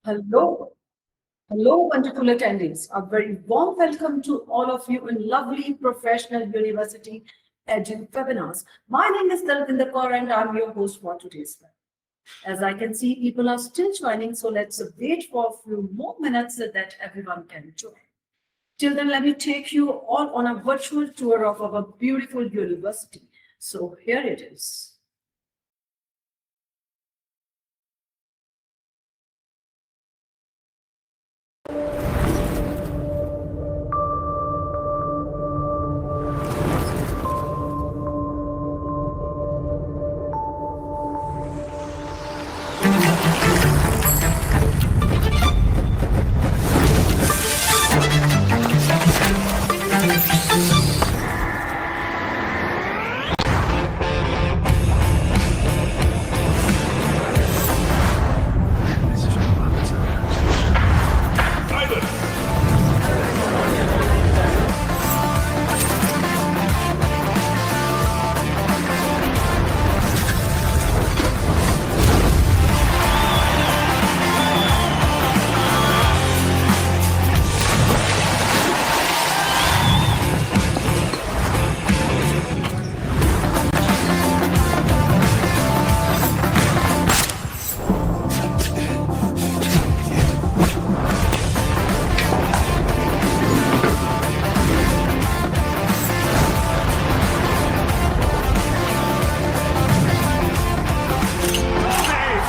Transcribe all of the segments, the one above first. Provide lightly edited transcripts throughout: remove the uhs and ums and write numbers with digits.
Hello, hello, wonderful attendees. A very warm welcome to all of you in lovely professional university Edu-Webinars. My name is Dalvinder Kaur and I'm your host for today's web. As I can see, people are still joining, so let's wait for a few more minutes so that everyone can join. Till then, let me take you all on a virtual tour of our beautiful university. So here it is.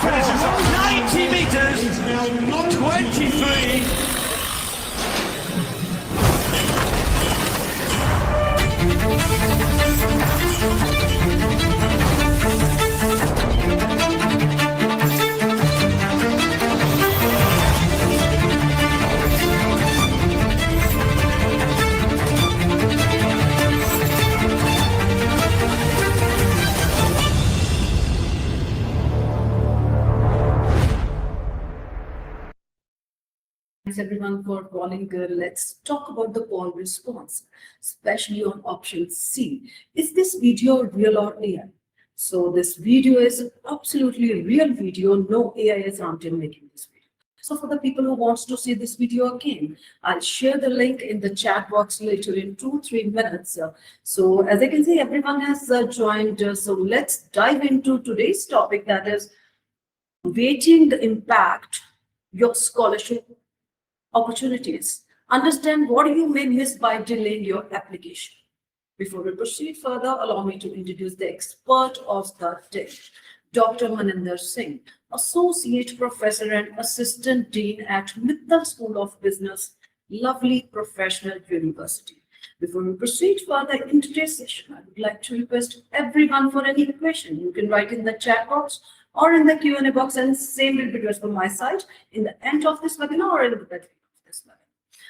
Finishes on 90 meters, 23. Thanks everyone for calling. Let's talk about the call response, especially on option C. Is this video real or AI? So this video is absolutely a real video. No AI is around in making this video. So for the people who wants to see this video again, I'll share the link in the chat box later in 2-3 minutes. So as I can see, everyone has joined. So let's dive into today's topic, that is weighting the impact your scholarship opportunities. Understand what you may miss by delaying your application. Before we proceed further, allow me to introduce the expert of the day, Dr. Maninder Singh, Associate Professor and Assistant Dean at Mittal School of Business, lovely professional university. Before we proceed further in today's session, I would like to request everyone for any question. You can write in the chat box or in the Q&A box, and same will be addressed from my side in the end of this webinar or in the beginning of this webinar.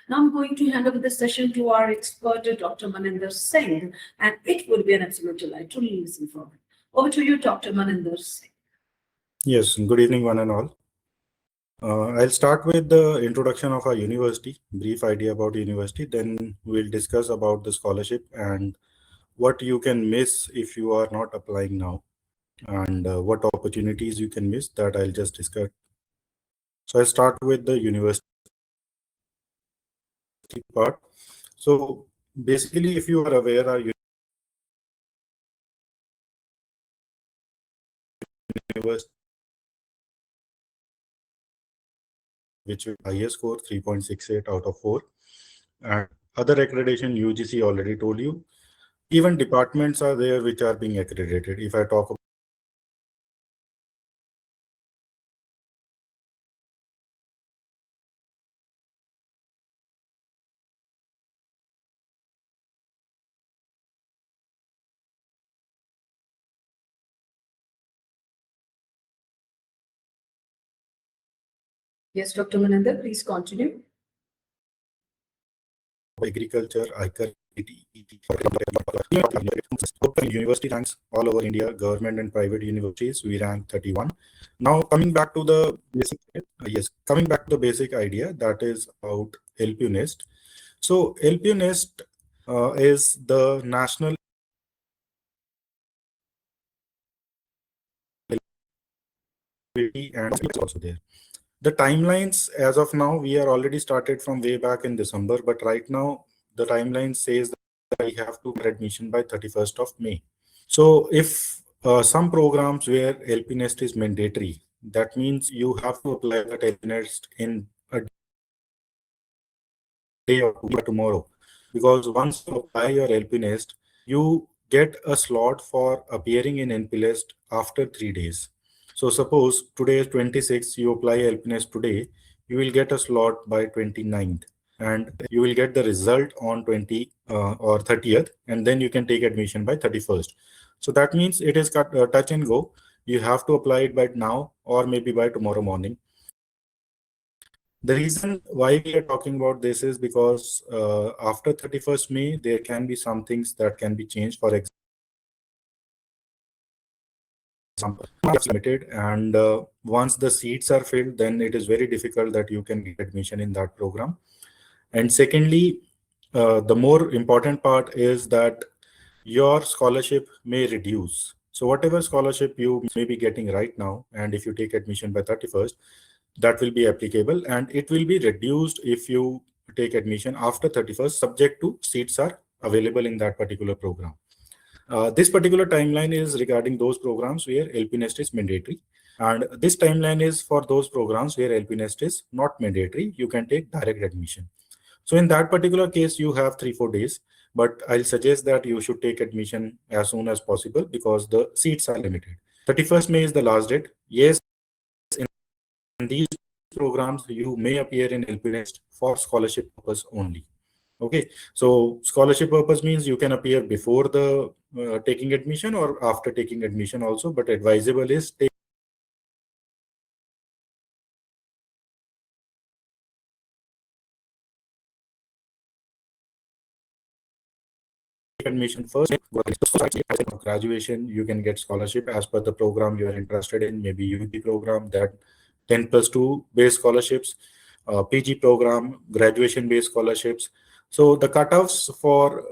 Now I'm going to hand over the session to our expert, Dr. Maninder Singh, and it will be an absolute delight to listen from him. Over to you, Dr. Maninder Singh. Yes, good evening, one and all. I'll start with the introduction of our university, brief idea about university, then we'll discuss about the scholarship and what you can miss if you are not applying now, and what opportunities you can miss, that I'll just discuss. So I'll start with the university part. So basically, if you are aware, our university, which is highest score 3.68 out of 4, and other accreditation UGC already told you. Even departments are there which are being accredited. If I talk about Yes, Dr. Maninder, please continue. agriculture, ICAR, university ranks all over India, government and private universities, we rank 31. Now coming back to the basic idea, that is about LPUNEST. So LPUNEST is the national and it's also there. The timelines as of now, we are already started from way back in December, but right now the timeline says that we have to get admission by 31st of May. So if some programs where LP Nest is mandatory, that means you have to apply that LP Nest in a day or two by tomorrow. Because once you apply your LP Nest, you get a slot for appearing in LP Nest after 3 days. So suppose today is 26th, you apply LP Nest today, you will get a slot by 29th and you will get the result on 20 or 30th, and then you can take admission by 31st. So that means it is touch and go. You have to apply it by now or maybe by tomorrow morning. The reason why we are talking about this is because after 31st May, there can be some things that can be changed. For example, limited, and once the seats are filled, then it is very difficult that you can get admission in that program. And secondly, the more important part is that your scholarship may reduce. So whatever scholarship you may be getting right now, and if you take admission by 31st, that will be applicable, and it will be reduced if you take admission after 31st, subject to seats are available in that particular program. This particular timeline is regarding those programs where LP Nest is mandatory. And this timeline is for those programs where LP Nest is not mandatory. You can take direct admission. So in that particular case, you have 3-4 days, but I'll suggest that you should take admission as soon as possible because the seats are limited. 31st May is the last date. Yes, in these programs, you may appear in LP Nest for scholarship purpose only. Okay, so scholarship purpose means you can appear before the taking admission or after taking admission also, but advisable is take admission first. Graduation, you can get scholarship as per the program you are interested in, maybe UG program, that 10+2 based scholarships, PG program, graduation based scholarships. So the cutoffs for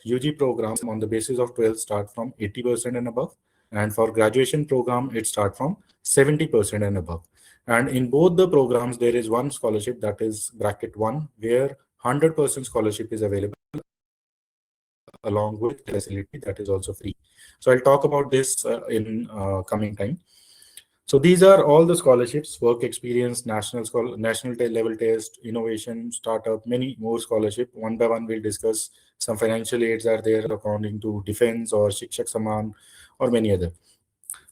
UG program on the basis of 12 start from 80% and above, and for graduation program it start from 70% and above. And in both the programs there is one scholarship, that is bracket 1, where 100% scholarship is available along with facility that is also free. So I'll talk about this in coming time. So these are all the scholarships: work experience, national level test, innovation, startup, many more scholarship. One by one we'll discuss. Some financial aids are there according to defense or Shikshak Saman or many other.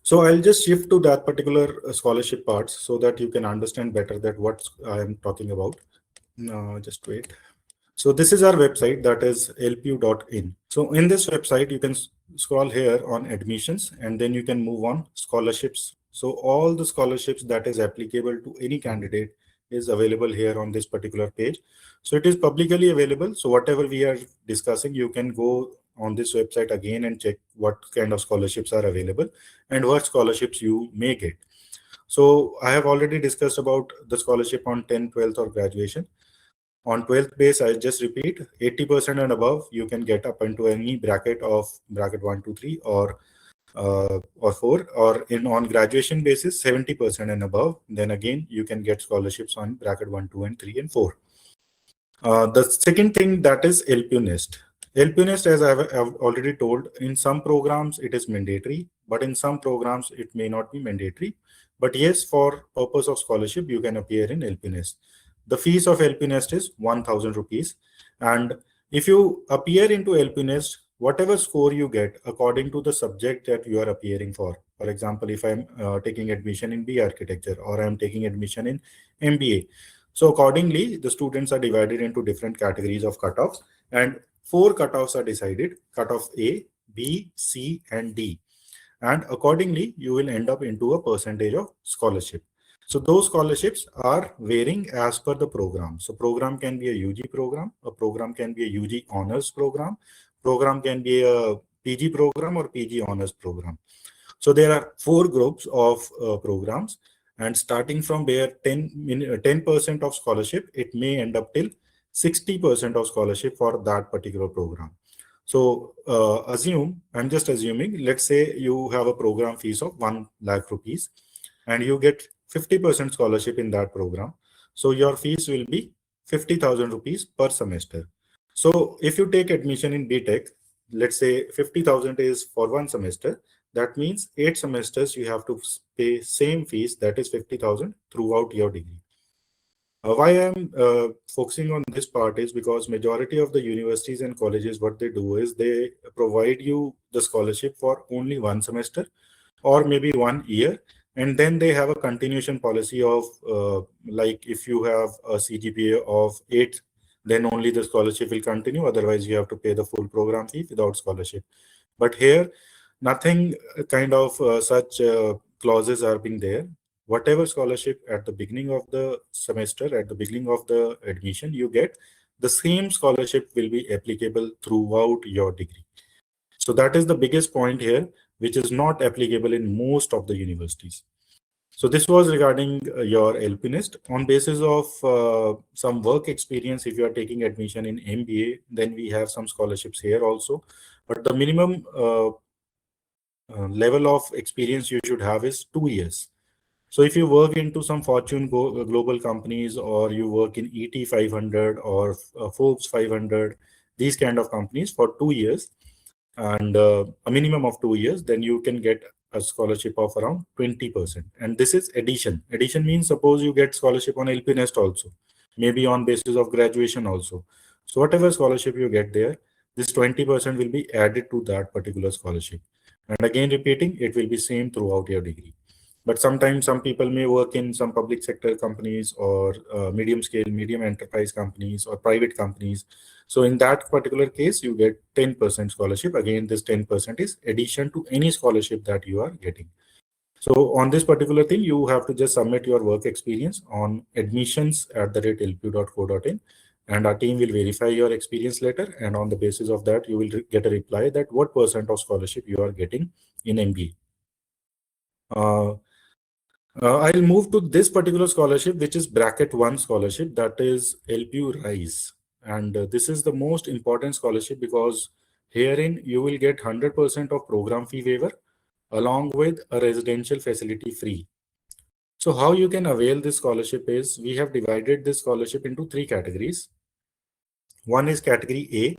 So I'll just shift to that particular scholarship parts so that you can understand better that what I am talking about. Just wait. So this is our website, that is lpu.in. So in this website, you can scroll here on admissions and then you can move on scholarships. So all the scholarships that is applicable to any candidate is available here on this particular page. So it is publicly available. So whatever we are discussing, you can go on this website again and check what kind of scholarships are available and what scholarships you may get. So I have already discussed about the scholarship on 10th, 12th or graduation. On 12th base, I just repeat, 80% and above, you can get up into any bracket of bracket 1, 2, 3 or 4, or on graduation basis, 70% and above. Then again, you can get scholarships on bracket 1, 2, and 3 and 4. The second thing, that is LP Nest. LP Nest, as I've already told, in some programs it is mandatory, but in some programs it may not be mandatory. But yes, for purpose of scholarship, you can appear in LP Nest. The fees of LP Nest is 1,000 rupees. And if you appear into LP Nest, whatever score you get according to the subject that you are appearing for example, if I'm taking admission in B architecture or I'm taking admission in MBA. So accordingly, the students are divided into different categories of cutoffs, and 4 cutoffs are decided: cutoff A, B, C, and D. And accordingly, you will end up into a percentage of scholarship. So those scholarships are varying as per the program. So program can be a UG program, a program can be a UG honors program can be a PG program or PG honors program. So there are 4 groups of programs, and starting from where 10% of scholarship, it may end up till 60% of scholarship for that particular program. So I'm just assuming, let's say you have a program fees of 1 lakh rupees and you get 50% scholarship in that program. So your fees will be 50,000 rupees per semester. So if you take admission in BTech, let's say 50,000 is for one semester. That means 8 semesters you have to pay same fees, that is 50,000 throughout your degree. Why I'm focusing on this part is because majority of the universities and colleges, what they do is they provide you the scholarship for only one semester or maybe 1 year, and then they have a continuation policy of like if you have a CGPA of 8, then only the scholarship will continue, otherwise you have to pay the full program fee without scholarship. But here nothing kind of such clauses are being there. Whatever scholarship at the beginning of the semester, at the beginning of the admission you get, the same scholarship will be applicable throughout your degree. So that is the biggest point here, which is not applicable in most of the universities. So this was regarding your LPNist. On basis of some work experience, if you are taking admission in MBA, then we have some scholarships here also. But the minimum level of experience you should have is 2 years. So if you work into some Fortune global companies, or you work in ET 500 or Forbes 500, these kind of companies for 2 years, and a minimum of 2 years, then you can get a scholarship of around 20%. And this is addition. Addition means suppose you get scholarship on LP Nest also, maybe on basis of graduation also. So whatever scholarship you get there, this 20% will be added to that particular scholarship. And again, repeating, it will be same throughout your degree. But sometimes some people may work in some public sector companies, or medium scale, medium enterprise companies, or private companies. So in that particular case, you get 10% scholarship. Again, this 10% is addition to any scholarship that you are getting. So on this particular thing, you have to just submit your work experience on admissions@lpu.co.in, and our team will verify your experience letter. And on the basis of that, you will get a reply that what percent of scholarship you are getting in MBA. I'll move to this particular scholarship, which is bracket 1 scholarship, that is LPU Rise. And this is the most important scholarship because herein you will get 100% of program fee waiver along with a residential facility free. So how you can avail this scholarship is, we have divided this scholarship into 3 categories. One is category A,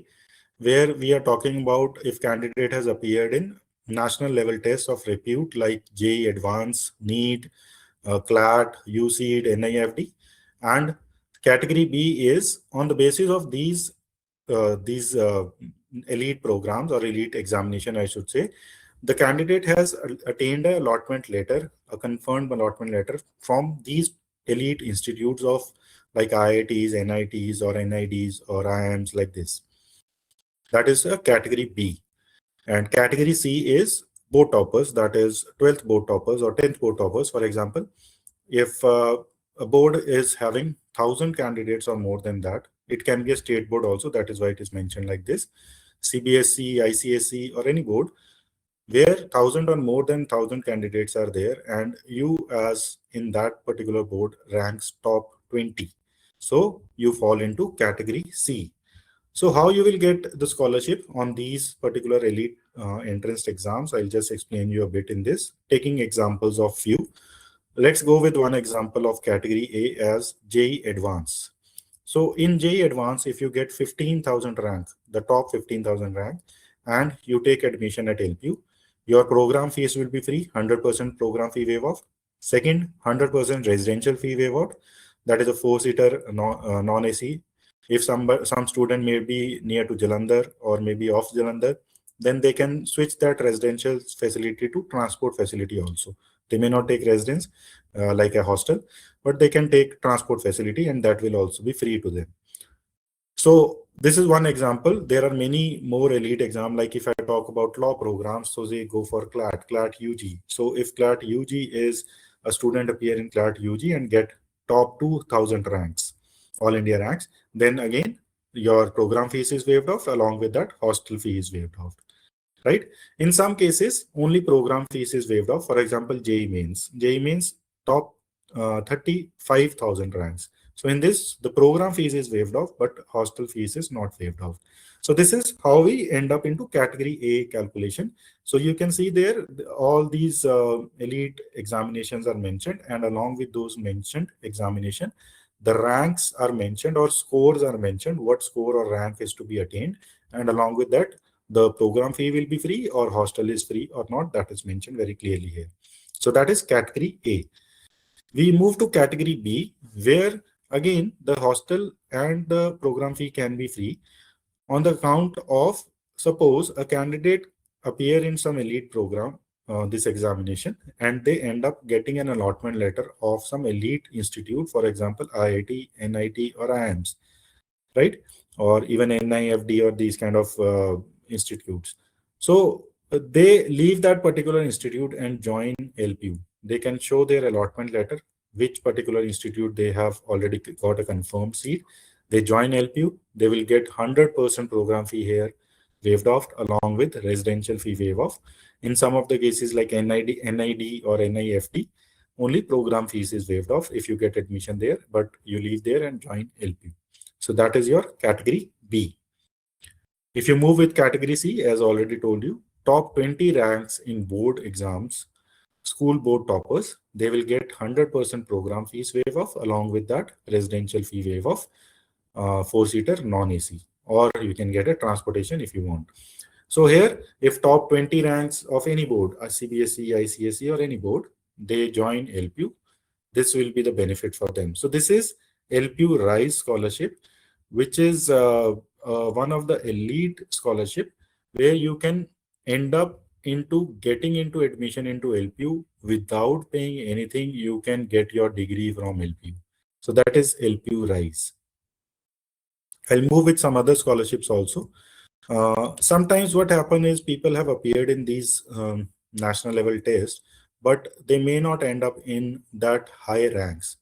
where we are talking about if candidate has appeared in national level tests of repute like JEE Advanced, NEET, CLAT, UCEED, NIFD. And category B is on the basis of these elite programs or elite examination, I should say, the candidate has attained a allotment letter, a confirmed allotment letter from these elite institutes of like IITs, NITs, or NIDs, or IIMs like this. That is a category B. And category C is board toppers, that is 12th board toppers or 10th board toppers. For example, if a board is having 1,000 candidates or more than that, it can be a state board also. That is why it is mentioned like this. CBSE, ICSE, or any board where 1,000 or more than 1,000 candidates are there, and you as in that particular board ranks top 20. So you fall into category C. So how you will get the scholarship on these particular elite entrance exams, I'll just explain you a bit in this, taking examples of few. Let's go with one example of category A as JEE Advanced. So in JEE Advanced, if you get 15,000 rank, the top 15,000 rank, and you take admission at LPU, your program fees will be free, 100% program fee waive off. Second, 100% residential fee waive off. That is a 4-seater non-AC. If some student may be near to Jalandhar or maybe off Jalandhar, then they can switch that residential facility to transport facility also. They may not take residence like a hostel, but they can take transport facility, and that will also be free to them. So this is one example. There are many more elite exams. Like if I talk about law programs, so they go for CLAT UG. So if CLAT UG is a student appear in CLAT UG and get top 2,000 ranks, all India ranks, then again, your program fees is waived off. Along with that, hostel fee is waived off, right? In some cases, only program fees is waived off. For example, JEE Mains. JEE Mains top 35,000 ranks. So in this, the program fees is waived off, but hostel fees is not waived off. So this is how we end up into category A calculation. So you can see there all these elite examinations are mentioned, and along with those mentioned examination, the ranks are mentioned or scores are mentioned, what score or rank is to be attained, and along with that the program fee will be free or hostel is free or not, that is mentioned very clearly here. So that is category A. We move to category B, where again the hostel and the program fee can be free on the count of, suppose a candidate appear in some elite program, this examination, and they end up getting an allotment letter of some elite institute, for example IIT, NIT or IIMs, right? Or even NIFD or these kind of institutes. So they leave that particular institute and join LPU. They can show their allotment letter, which particular institute they have already got a confirmed seat. They join LPU, they will get 100% program fee here waived off along with residential fee waive off. In some of the cases like NID or NIFD, only program fees is waived off if you get admission there, but you leave there and join LPU. So that is your category B. If you move with category C, as already told you, top 20 ranks in board exams, school board toppers, they will get 100% program fees waive off along with that residential fee waive off, four-seater non-AC, or you can get a transportation if you want. So here, if top 20 ranks of any board, a CBSE, ICSE or any board, they join LPU, this will be the benefit for them. So this is LPU Rise Scholarship, which is one of the elite scholarship where you can end up into getting into admission into LPU without paying anything. You can get your degree from LPU. So that is LPU Rise. I'll move with some other scholarships also. Sometimes what happens is people have appeared in these national level tests, but they may not end up in that high ranks.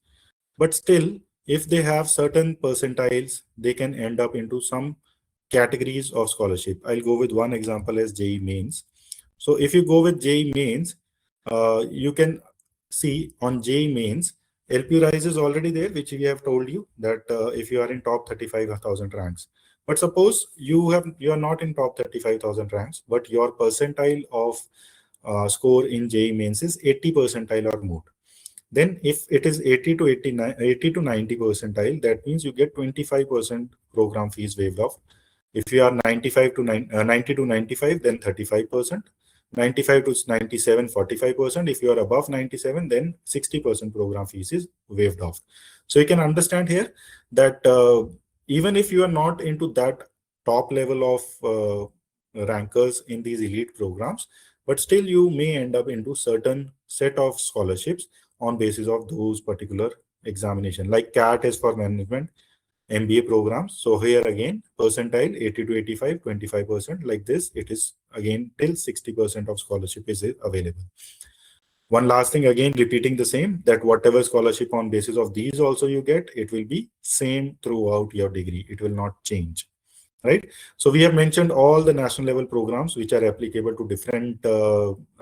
But still, if they have certain percentiles, they can end up into some categories of scholarship. I'll go with one example as JEE Mains. So if you go with JEE Mains, you can see on JEE Mains, LP Rise is already there, which we have told you that if you are in top 35,000 ranks. But suppose you are not in top 35,000 ranks, but your percentile of score in JEE Mains is 80 percentile or more. Then if it is 80 to 89, 80 to 90 percentile, that means you get 25% program fees waived off. If you are 95 to 90 to 95, then 35%. 95 to 97, 45%. If you are above 97, then 60% program fees is waived off. So you can understand here that even if you are not into that top level of rankers in these elite programs, but still you may end up into certain set of scholarships on basis of those particular examination. Like CAT is for management, MBA programs. So here again, percentile 80 to 85, 25%. Like this, it is again till 60% of scholarship is available. One last thing, again repeating the same, that whatever scholarship on basis of these also you get, it will be same throughout your degree. It will not change. Right. So we have mentioned all the national level programs which are applicable to different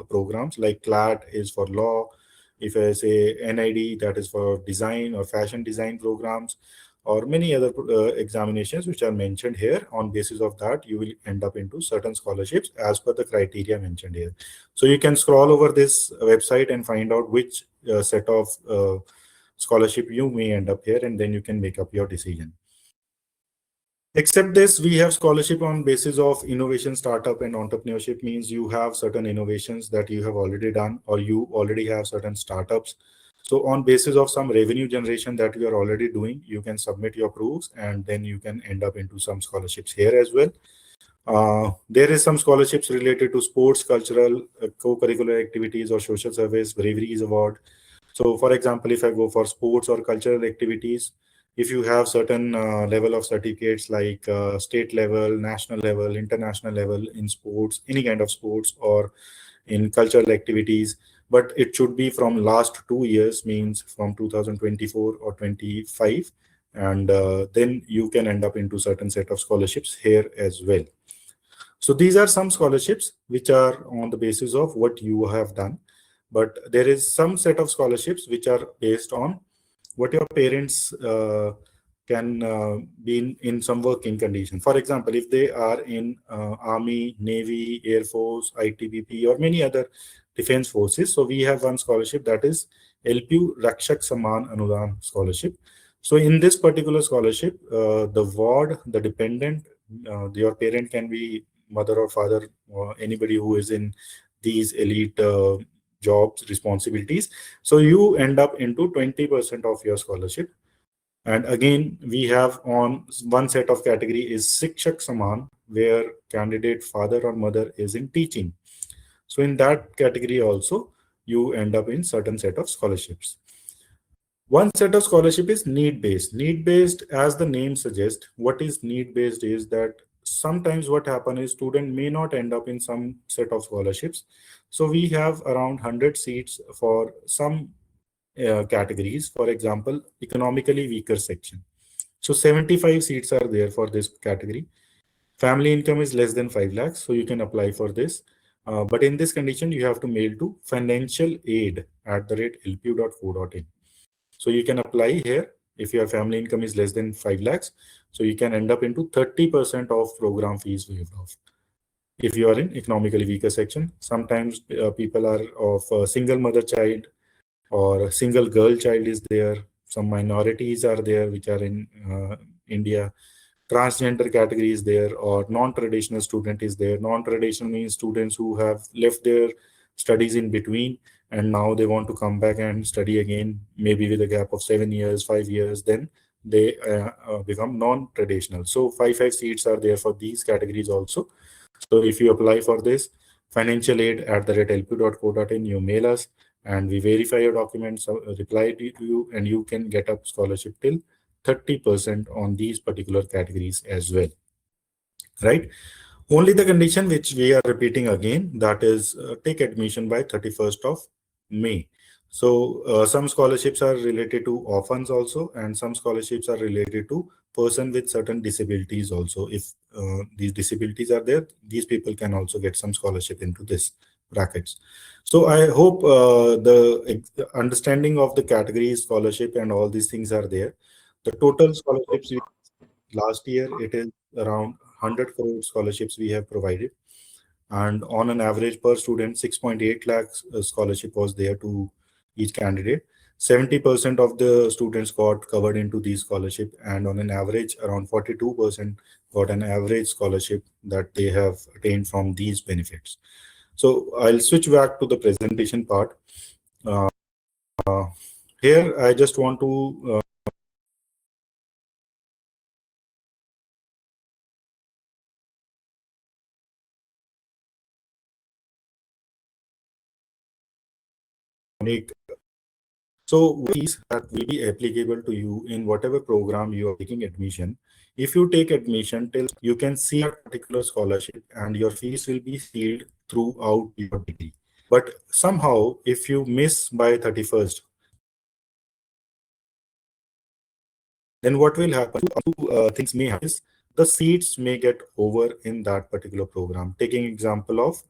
programs. Like CLAT is for law. If I say NID, that is for design or fashion design programs, or many other examinations which are mentioned here. On basis of that, you will end up into certain scholarships as per the criteria mentioned here. So you can scroll over this website and find out which set of scholarship you may end up here, and then you can make up your decision. Except this, we have scholarship on basis of innovation, startup and entrepreneurship. Means you have certain innovations that you have already done, or you already have certain startups. So on basis of some revenue generation that you are already doing, you can submit your proofs and then you can end up into some scholarships here as well. There is some scholarships related to sports, cultural, co-curricular activities or social service, braveries award. So for example, if I go for sports or cultural activities, if you have certain level of certificates like state level, national level, international level in sports, any kind of sports or in cultural activities, but it should be from last 2 years, means from 2024 or 25, and then you can end up into certain set of scholarships here as well. So these are some scholarships which are on the basis of what you have done, but there is some set of scholarships which are based on what your parents can be in some working condition. For example, if they are in Army, Navy, Air Force, ITBP, or many other defense forces. So we have one scholarship that is LPU Rakshak Saman Anudan scholarship. So in this particular scholarship, the ward, the dependent, your parent can be mother or father, or anybody who is in these elite jobs, responsibilities. So you end up into 20% of your scholarship. And again, we have on one set of category is Sikshak Saman, where candidate father or mother is in teaching. So in that category also, you end up in certain set of scholarships. One set of scholarship is need-based. Need-based, as the name suggests, what is need-based is that sometimes what happen is student may not end up in some set of scholarships. So we have around 100 seats for some categories. For example, economically weaker section. So 75 seats are there for this category. Family income is less than 5 lakhs, so you can apply for this. But in this condition, you have to mail to financialaid@lpu.co.in. So you can apply here if your family income is less than 5 lakhs. So you can end up into 30% of program fees waived off. If you are in economically weaker section, sometimes people are of a single mother child or a single girl child is there. Some minorities are there which are in India. Transgender category is there, or non-traditional student is there. Non-traditional means students who have left their studies in between and now they want to come back and study again, maybe with a gap of 7 years, 5 years, then they become non-traditional. So five seats are there for these categories also. So if you apply for this, financialaid@lpu.co.in, you mail us and we verify your documents, reply to you, and you can get a scholarship till 30% on these particular categories as well, right? Only the condition which we are repeating again, that is take admission by 31st of May. So some scholarships are related to orphans also, and some scholarships are related to person with certain disabilities also. If these disabilities are there, these people can also get some scholarship into this brackets. So I hope the understanding of the categories, scholarship, and all these things are there. The total scholarships last year, it is around 100 crore scholarships we have provided. And on an average per student, 6.8 lakhs scholarship was there to each candidate. 70% of the students got covered into these scholarship, and on an average, around 42% got an average scholarship that they have attained from these benefits. So I'll switch back to the presentation part. Uh, Here, I just want to make so fees that will be applicable to you in whatever program you are taking admission. If you take admission till you can see a particular scholarship and your fees will be sealed throughout your degree. But somehow, if you miss by 31st, then what will happen? Two things may happen is the seats may get over in that particular program. Taking example of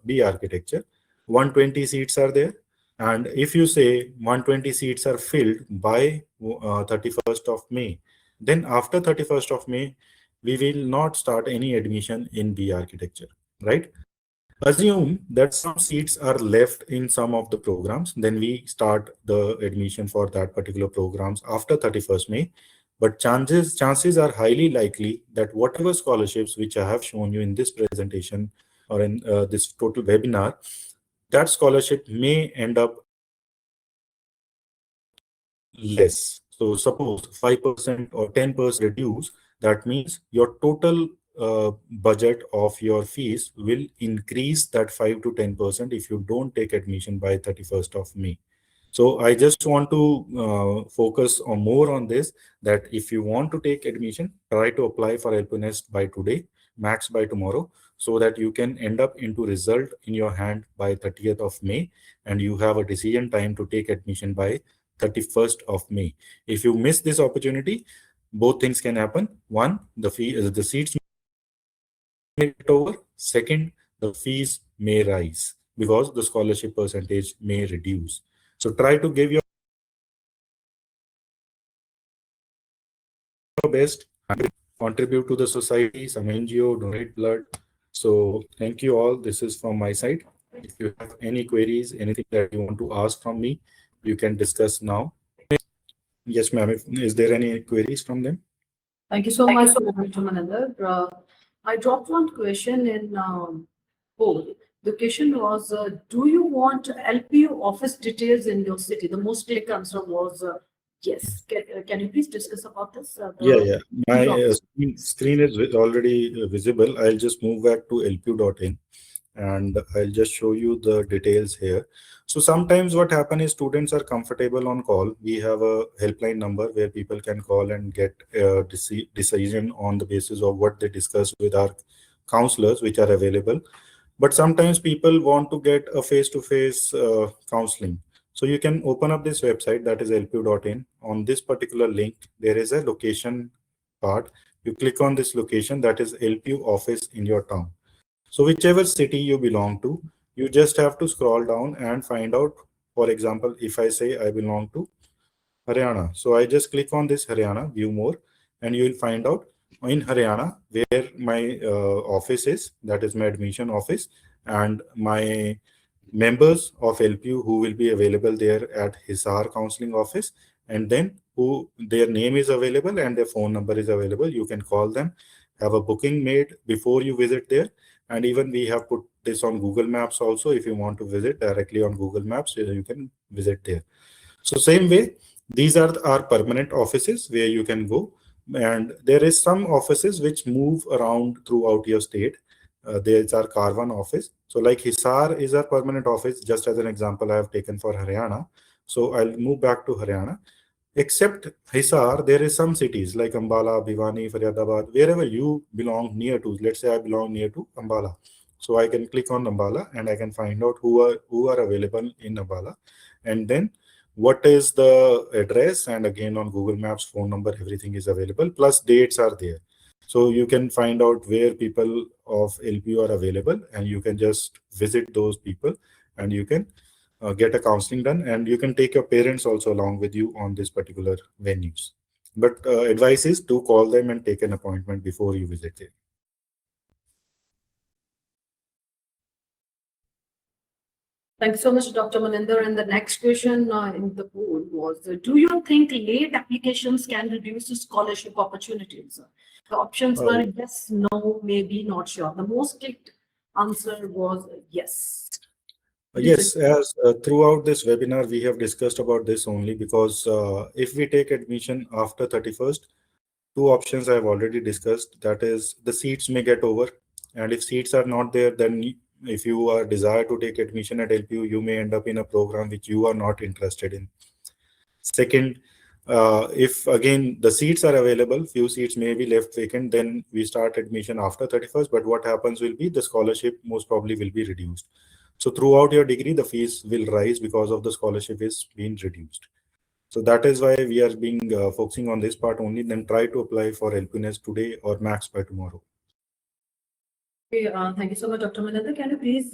B architecture, 120 seats are there. And if you say 120 seats are filled by 31st of May, then after 31st of May, we will not start any admission in B architecture, right? Assume that some seats are left in some of the programs, then we start the admission for that particular programs after 31st May. But chances are highly likely that whatever scholarships which I have shown you in this presentation or in this total webinar, that scholarship may end up less. So suppose 5% or 10% reduce, that means your total budget of your fees will increase that 5 to 10% if you don't take admission by 31st of May. So I just want to focus on more on this, that if you want to take admission, try to apply for Helpnest by today, max by tomorrow, so that you can end up into result in your hand by 30th of May, and you have a decision time to take admission by 31st of May. If you miss this opportunity, both things can happen. One, the seats may get over. Second, the fees may rise because the scholarship percentage may reduce. So try to give your best, contribute to the society, some NGO, donate blood. So thank you all. This is from my side. If you have any queries, anything that you want to ask from me, you can discuss now. Yes, ma'am. Is there any queries from them? Thank you so much, Dr. Maninder. I dropped one question in poll. The question was, do you want LPU office details in your city? The most click answer was yes. Can you please discuss about this? Yeah. My job. screen is already visible. I'll just move back to lpu.in and I'll just show you the details here. So sometimes what happens is students are comfortable on call. We have a helpline number where people can call and get a decision on the basis of what they discuss with our counselors, which are available. But sometimes people want to get a face-to-face counseling. So you can open up this website, that is lpu.in. On this particular link, there is a location part. You click on this location, that is LPU office in your town. So whichever city you belong to, you just have to scroll down and find out. For example, if I say I belong to Haryana, so I just click on this Haryana, view more, and you will find out in Haryana where my office is, that is my admission office, and my members of LPU who will be available there at Hisar counseling office, and then who their name is available and their phone number is available. You can call them, have a booking made before you visit there. And even we have put this on Google Maps also. If you want to visit directly on Google Maps, you can visit there. So same way, these are our permanent offices where you can go. And there is some offices which move around throughout your state. There's our Karwan office. So like Hisar is our permanent office, just as an example I have taken for Haryana. So I'll move back to Haryana. Except Hisar, there is some cities like Ambala, Bhiwani, Faryadabad, wherever you belong near to. Let's say I belong near to Ambala. So I can click on Ambala and I can find out who are available in Ambala. And then what is the address, and again on Google Maps, phone number, everything is available, plus dates are there. So you can find out where people of LPU are available and you can just visit those people and you can get a counseling done, and you can take your parents also along with you on this particular venues. But advice is to call them and take an appointment before you visit there. Thanks so much, Dr. Maninder. And the next question in the poll was, do you think late applications can reduce the scholarship opportunities? The options were yes, no, maybe, not sure. The most clicked answer was yes. Yes, as throughout this webinar, we have discussed about this only because if we take admission after 31st, two options I have already discussed. That is, the seats may get over, and if seats are not there, then if you are desire to take admission at LPU, you may end up in a program which you are not interested in. Second, if again the seats are available, few seats may be left vacant, then we start admission after 31st. But what happens will be the scholarship most probably will be reduced. So throughout your degree, the fees will rise because of the scholarship is being reduced. So that is why we are being focusing on this part only. Then try to apply for LPNS today or max by tomorrow. Okay, thank you so much, Dr. Maninder. Can you please,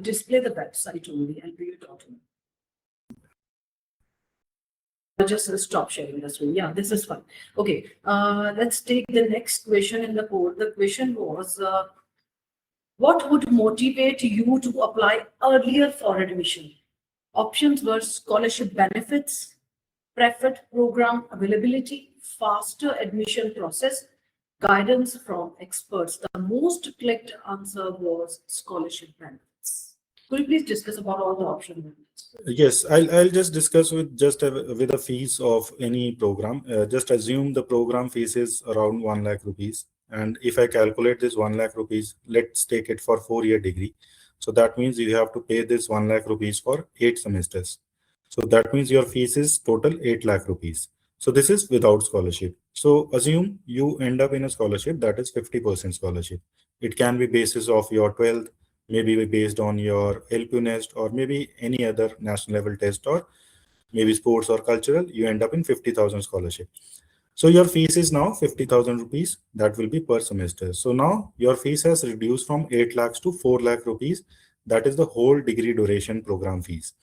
display the website only, lpu.in. Just stop sharing the screen. Yeah, this is fine. Okay, let's take the next question in the poll. The question was, what would motivate you to apply earlier for admission? Options were scholarship benefits, preferred program availability, faster admission process, guidance from experts. The most clicked answer was scholarship benefits. Could you please discuss about all the options? Yes, I'll just discuss with with the fees of any program. Just assume the program fees is around 1 lakh rupees. And if I calculate this 1 lakh rupees, let's take it for 4-year degree. So that means you have to pay this 1 lakh rupees for 8 semesters. So that means your fees is total 8 lakh rupees. So this is without scholarship. So assume you end up in a scholarship that is 50% scholarship. It can be basis of your 12th, maybe based on your LPU nest, or maybe any other national level test, or maybe sports or cultural. You end up in 50,000 scholarship. So your fees is now 50,000 rupees. That will be per semester. So now your fees has reduced from 8 lakhs to 4 lakh rupees. That is the whole degree duration program fees.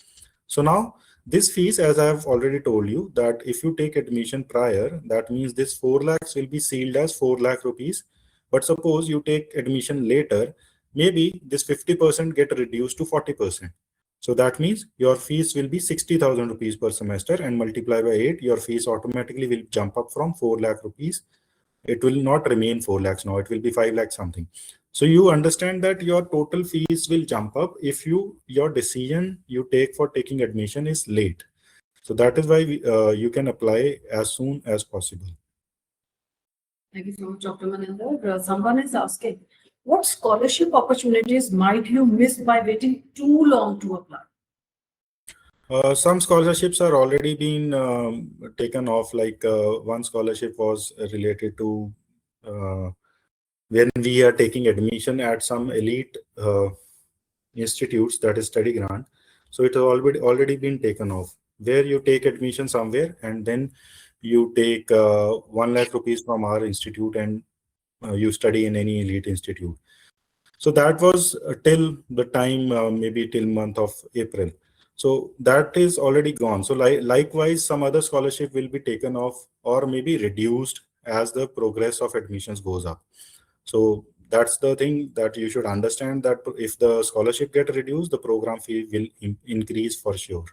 So now This fees, as I have already told you, that if you take admission prior, that means this 4 lakhs will be sealed as 4 lakh rupees. But suppose you take admission later, maybe this 50% get reduced to 40%. So that means your fees will be 60,000 rupees per semester, and multiply by 8, your fees automatically will jump up from 4 lakh rupees. It will not remain 4 lakhs now, it will be 5 lakhs something. So you understand that your total fees will jump up if your decision you take for taking admission is late. So that is why you can apply as soon as possible. Thank you so much, Dr. Maninder. Someone is asking, what scholarship opportunities might you miss by waiting too long to apply? Some scholarships are already been taken off. Like one scholarship was related to when we are taking admission at some elite institutes, that is study grant. So it has already been taken off, where you take admission somewhere and then you take 1 lakh rupees from our institute, and you study in any elite institute. So that was till the time, maybe till month of April. So that is already gone. So likewise, some other scholarship will be taken off or maybe reduced as the progress of admissions goes up. So that's the thing that you should understand, that if the scholarship get reduced, the program fee will increase for sure.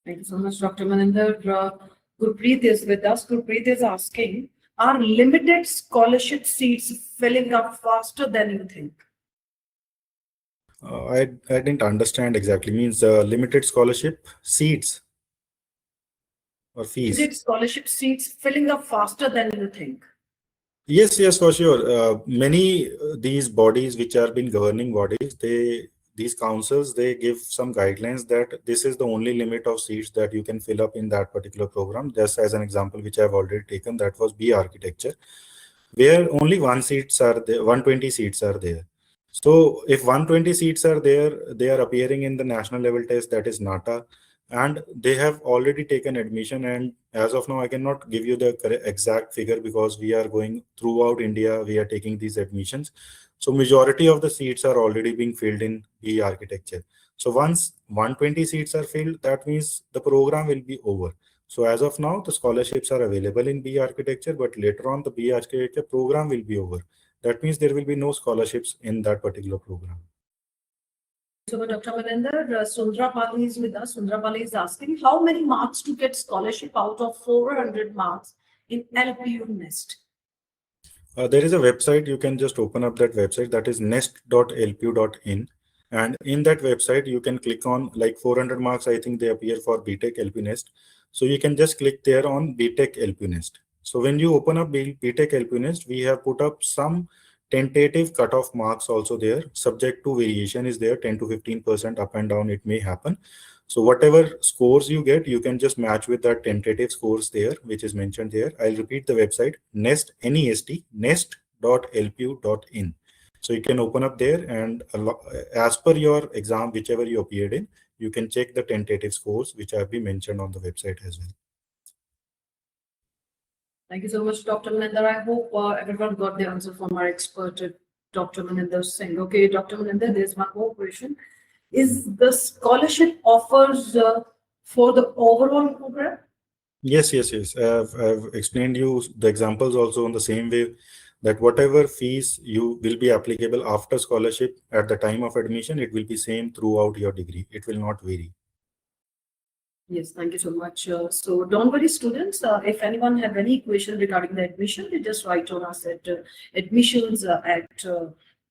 Thank you so much, Dr. Maninder. Gurpreet is with us. Gurpreet is asking, are limited scholarship seats filling up faster than you think? I didn't understand exactly. Means limited scholarship seats or fees? Limited scholarship seats filling up faster than you think? Yes, for sure. Many these bodies, which are been governing bodies, these councils, they give some guidelines that this is the only limit of seats that you can fill up in that particular program. Just as an example, which I've already taken, that was B architecture, where only 120 seats are there. So if 120 seats are there, they are appearing in the national level test, that is NATA, and they have already taken admission. And as of now, I cannot give you the exact figure because we are going throughout India, we are taking these admissions. So majority of the seats are already being filled in B architecture. So once 120 seats are filled, that means the program will be over. So as of now, the scholarships are available in B architecture, but later on the B architecture program will be over. That means there will be no scholarships in that particular program. So, Dr. Maninder, Sundra Pali is with us. Sundra Pali is asking, how many marks to get scholarship out of 400 marks in LPU NEST? There is a website, you can just open up that website, that is nest.lpu.in. And in that website, you can click on like 400 marks, I think they appear for BTech LP Nest. So you can just click there on BTech LP Nest. So when you open up BTech LP Nest, we have put up some tentative cutoff marks also there, subject to variation is there, 10 to 15% up and down it may happen. So whatever scores you get, you can just match with that tentative scores there, which is mentioned there. I'll repeat the website, nest, N-E-S-T, nest.lpu.in. So you can open up there, and as per your exam, whichever you appeared in, you can check the tentative scores, which have been mentioned on the website as well. Thank you so much, Dr. Maninder. I hope everyone got the answer from our expert, Dr. Maninder Singh. Okay, Dr. Maninder, there's one more question. Is the scholarship offers for the overall program? Yes. I've explained you the examples also in the same way, that whatever fees you will be applicable after scholarship at the time of admission, it will be same throughout your degree. It will not vary. Yes, thank you so much. So don't worry, students. If anyone have any question regarding the admission, they just write on us at admissions at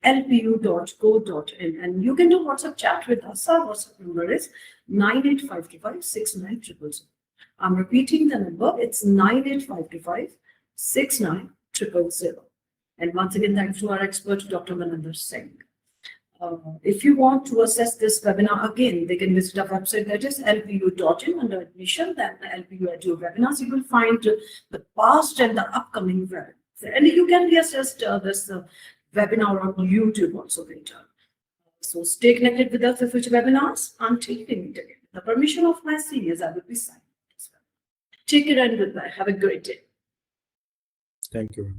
lpu.co.in, and you can do WhatsApp chat with us. Our WhatsApp number is 985256900. I'm repeating the number. It's 985256900. And once again, thanks to our expert, Dr. Maninder Singh. If you want to access this webinar again, they can visit our website, that is lpu.in, under admission, then LPU Edu-Webinars. You will find the past and the upcoming webinars. And you can access this webinar on YouTube also later. So stay connected with us for future webinars. Until we meet again, with the permission of my seniors, I will be signing this webinar. Take care and goodbye. Have a great day. Thank you.